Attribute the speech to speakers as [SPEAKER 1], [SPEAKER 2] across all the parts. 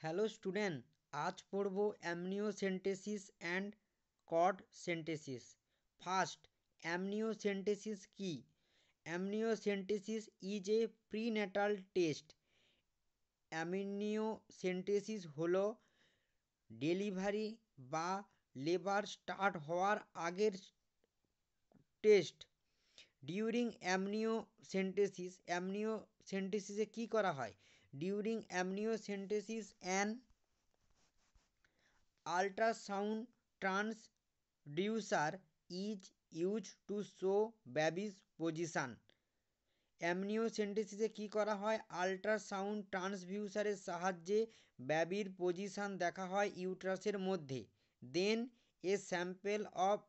[SPEAKER 1] Hello student, আজ পড়ব amniocentesis and cord centesis. First, amniocentesis কি? Amniocentesis is a prenatal test. Amniocentesis হলো delivery বা লেবার স্টার্ট হওয়ার আগের টেস্ট। ডিউরিং অ্যামনিওসেন্টেসিসে কী করা হয়? During amniocentesis ultrasound transducer is used to show baby's position. অ্যামনিওসেন্টেসিসে কী করা হয়? আল্ট্রাসাউন্ড ট্রান্সডিউসারের সাহায্যে বেবির পজিশন দেখা হয় ইউট্রাসের মধ্যে। Then a sample of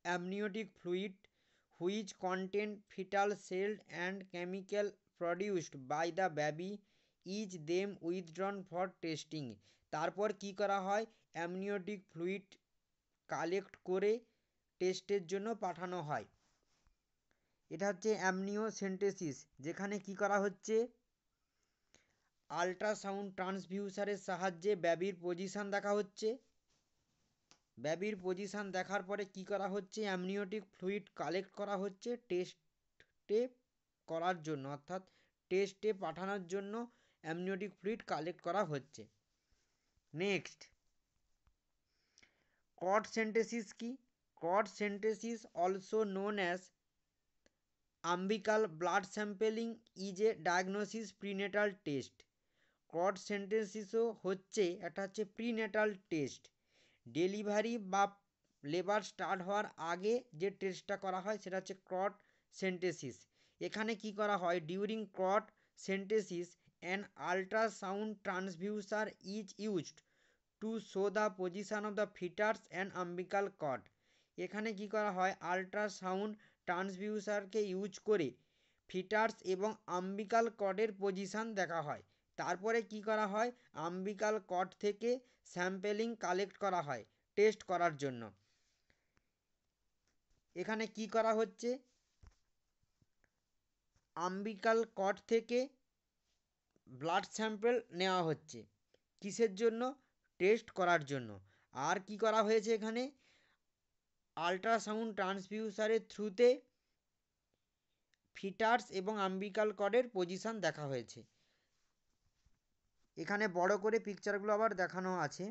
[SPEAKER 1] amniotic fluid which contain fetal cell and chemical produced by the baby is them withdrawn for testing. তারপর কি করা হয়? অ্যামনিওটিক ফ্লুইড কালেক্ট করে টেস্টের জন্য পাঠানো হয়। এটা হচ্ছে অ্যামনিওসেন্টেসিস, যেখানে কি করা হচ্ছে? আল্ট্রাসাউন্ড ট্রান্সডিউসারের সাহায্যে বেবির পজিশন দেখা হচ্ছে। বেবির পজিশন দেখার পরে কি করা হচ্ছে? অ্যামনিওটিক ফ্লুইড কালেক্ট করা হচ্ছে টেস্টে করার জন্য, অর্থাৎ টেস্টে পাঠানোর জন্য অ্যামনিওটিক ফ্লুইড কালেক্ট করা হচ্ছে। নেক্সট, কড সেন্টেসিস কি? Cord centesis also known as umbilical blood sampling is a diagnosis prenatal test. Cord সেন্টেসিসও হচ্ছে প্রিনেটাল টেস্ট। ডেলিভারি বা লেবার স্টার্ট হওয়ার আগে যে টেস্টটা করা হয় সেটা হচ্ছে কড সেন্টেসিস। এখানে কি করা হয়? During cord centesis an ultrasound transducer is used to show the position of the fetus and umbilical cord. এখানে কি করা হয়? আল্ট্রাসাউন্ড ট্রান্সডিউসারকে ইউজ করে ফিটার্স এবং আম্বিকাল কডের পজিশন দেখা হয়। তারপরে কি করা হয়? আম্বিকাল কড থেকে স্যাম্পেলিং কালেক্ট করা হয় টেস্ট করার জন্য। এখানে কি করা হচ্ছে? আম্বিকাল কড থেকে ব্লাড স্যাম্পল নেওয়া হচ্ছে। কিসের জন্য? টেস্ট করার জন্য। আর কি করা হয়েছে? এখানে আল্ট্রাসাউন্ড ট্রান্সডিউসারের থ্রুতে ফিটার্স এবং আম্বিকাল কডের পজিশন দেখা হয়েছে। এখানে বড় করে পিকচারগুলো আবার দেখানো আছে।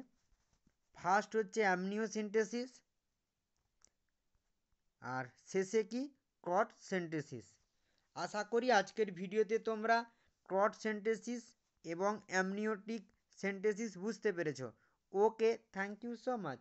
[SPEAKER 1] ফার্স্ট হচ্ছে অ্যামনিওসেন্টেসিস, আর শেষে কি? কড সেন্টেসিস। আশা করি আজকের ভিডিওতে তোমরা কড সেন্টেসিস এবং অ্যামনিওটিক সেন্টেসিস বুঝতে পেরেছো। ওকে, থ্যাংক ইউ সো মাচ।